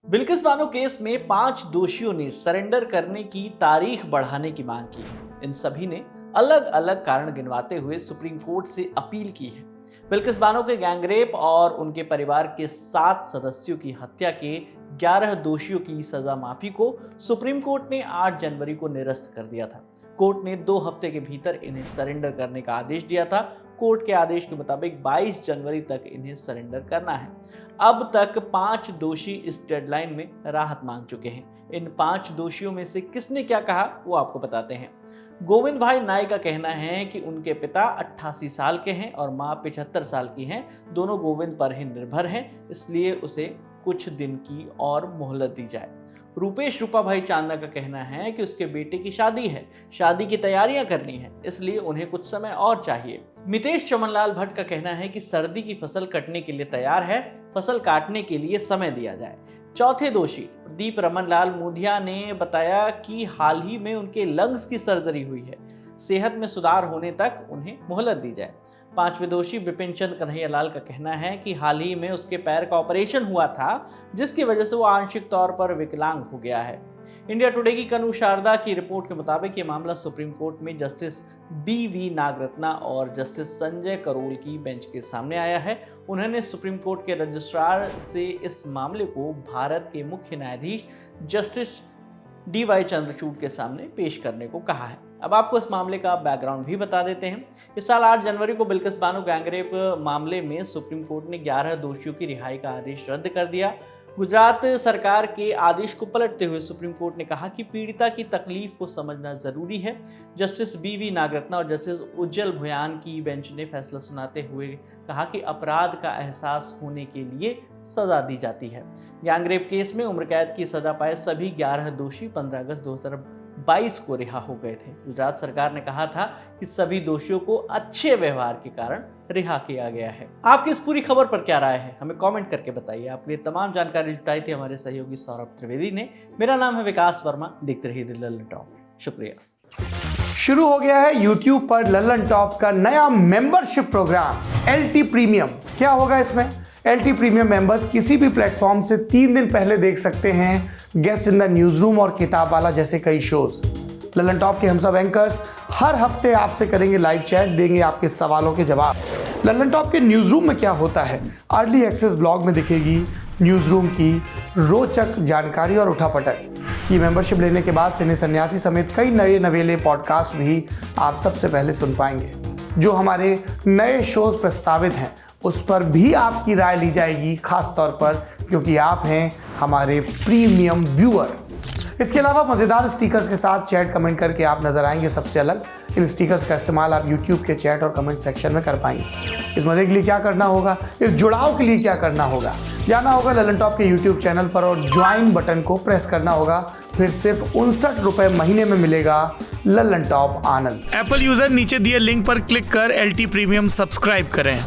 Bilkis Bano case में 5 दोषियों ने सरेंडर करने की तारीख बढ़ाने की मांग की है। इन सभी ने अलग अलग कारण गिनवाते हुए सुप्रीम कोर्ट से अपील की है। बिल्किस बानो के गैंगरेप और उनके परिवार के 7 सदस्यों की हत्या के 11 दोषियों की सजा माफी को सुप्रीम कोर्ट ने 8 जनवरी को निरस्त कर दिया था। कोर्ट ने 2 हफ्ते के भीतर इन्हें सरेंडर करने का आदेश दिया था। कोर्ट के आदेश के मुताबिक 22 जनवरी तक इन्हें सरेंडर करना है। अब तक 5 दोषी इस डेडलाइन में राहत मांग चुके हैं। इन 5 दोषियों में से किसने क्या कहा वो आपको बताते हैं। गोविंद भाई नाई का कहना है कि उनके पिता 88 साल के हैं और माँ 75 साल की हैं। दोनों गोविंद पर ही निर्भर हैं, इसलिए उसे कुछ दिन की और मोहलत दी जाए। रूपेश रूपा भाई चांदा का कहना है कि उसके बेटे की शादी है, शादी की तैयारियां करनी है, इसलिए उन्हें कुछ समय और चाहिए। मितेश चमनलाल भट्ट का कहना है कि सर्दी की फसल कटने के लिए तैयार है, फसल काटने के लिए समय दिया जाए। चौथे दोषी प्रदीप रमन लाल मोधिया ने बताया कि हाल ही में उनके लंग्स की सर्जरी हुई है, सेहत में सुधार होने तक उन्हें मोहलत दी जाए। 5वें दोषी विपिन चंद कन्हैया लाल का कहना है कि हाल ही में उसके पैर का ऑपरेशन हुआ था, जिसकी वजह से वो आंशिक तौर पर विकलांग हो गया है। इंडिया टुडे की कनु शारदा की रिपोर्ट के मुताबिक ये मामला सुप्रीम कोर्ट में जस्टिस BV नागरत्ना और जस्टिस संजय करोल की बेंच के सामने आया है। उन्होंने सुप्रीम कोर्ट के रजिस्ट्रार से इस मामले को भारत के मुख्य न्यायाधीश जस्टिस DY चंद्रचूड़ के सामने पेश करने को कहा है। अब आपको इस मामले का बैकग्राउंड भी बता देते हैं। इस साल 8 जनवरी को बिल्किस बानो गैंगरेप मामले में सुप्रीम कोर्ट ने 11 दोषियों की रिहाई का आदेश रद्द कर दिया। गुजरात सरकार के आदेश को पलटते हुए सुप्रीम कोर्ट ने कहा कि पीड़िता की तकलीफ को समझना जरूरी है। जस्टिस BV नागरत्ना और जस्टिस उज्जवल भुयान की बेंच ने फैसला सुनाते हुए कहा कि अपराध का एहसास होने के लिए सजा दी जाती है। गैंगरेप केस में उम्र कैद की सजा पाए सभी 11 दोषी 15 अगस्त 2022 को रिहा हो गए थे। गुजरात सरकार ने कहा था कि सभी दोषियों को अच्छे व्यवहार के कारण रिहा किया गया है। आपकी इस पूरी खबर पर क्या राय है, हमें कमेंट करके बताइए। आपके लिए तमाम जानकारी जुटाई थी हमारे सहयोगी सौरभ त्रिवेदी ने। मेरा नाम है विकास वर्मा। देखते रहिए लल्लन टॉप। शुक्रिया। शुरू हो गया है YouTube पर लल्लन टॉप का नया मेंबरशिप प्रोग्राम LT प्रीमियम। क्या होगा इसमें? LT प्रीमियम मेंबर्स किसी भी प्लेटफॉर्म से 3 दिन पहले देख सकते हैं guest in the news room और किताब वाला जैसे कई शोज। लल्लन टॉप के हम सब एंकर्स हर हफ्ते आपसे करेंगे लाइव चैट, देंगे आपके सवालों के जवाब। लल्लन टॉप के न्यूज रूम में क्या होता है, अर्ली एक्सेस ब्लॉग में दिखेगी न्यूज रूम की रोचक जानकारी और उठापटक। ये मेंबरशिप लेने के बाद सिने सन्यासी समेत कई नए नवेले पॉडकास्ट भी आप सबसे पहले सुन पाएंगे। जो हमारे नए शोज प्रस्तावित हैं उस पर भी आपकी राय ली जाएगी, खास तौर पर क्योंकि आप हैं हमारे प्रीमियम व्यूअर। इसके अलावा मज़ेदार स्टिकर्स के साथ चैट कमेंट करके आप नजर आएंगे सबसे अलग। इन स्टिकर्स का इस्तेमाल आप YouTube के चैट और कमेंट सेक्शन में कर पाएंगे। इस मजे के लिए क्या करना होगा, इस जुड़ाव के लिए क्या करना होगा, जाना होगा लल्लन टॉप के YouTube चैनल पर और ज्वाइन बटन को प्रेस करना होगा। फिर सिर्फ 59 रुपए महीने में मिलेगा लल्लन टॉप आनंद। एप्पल यूजर नीचे दिए लिंक पर क्लिक कर LT प्रीमियम सब्सक्राइब करें।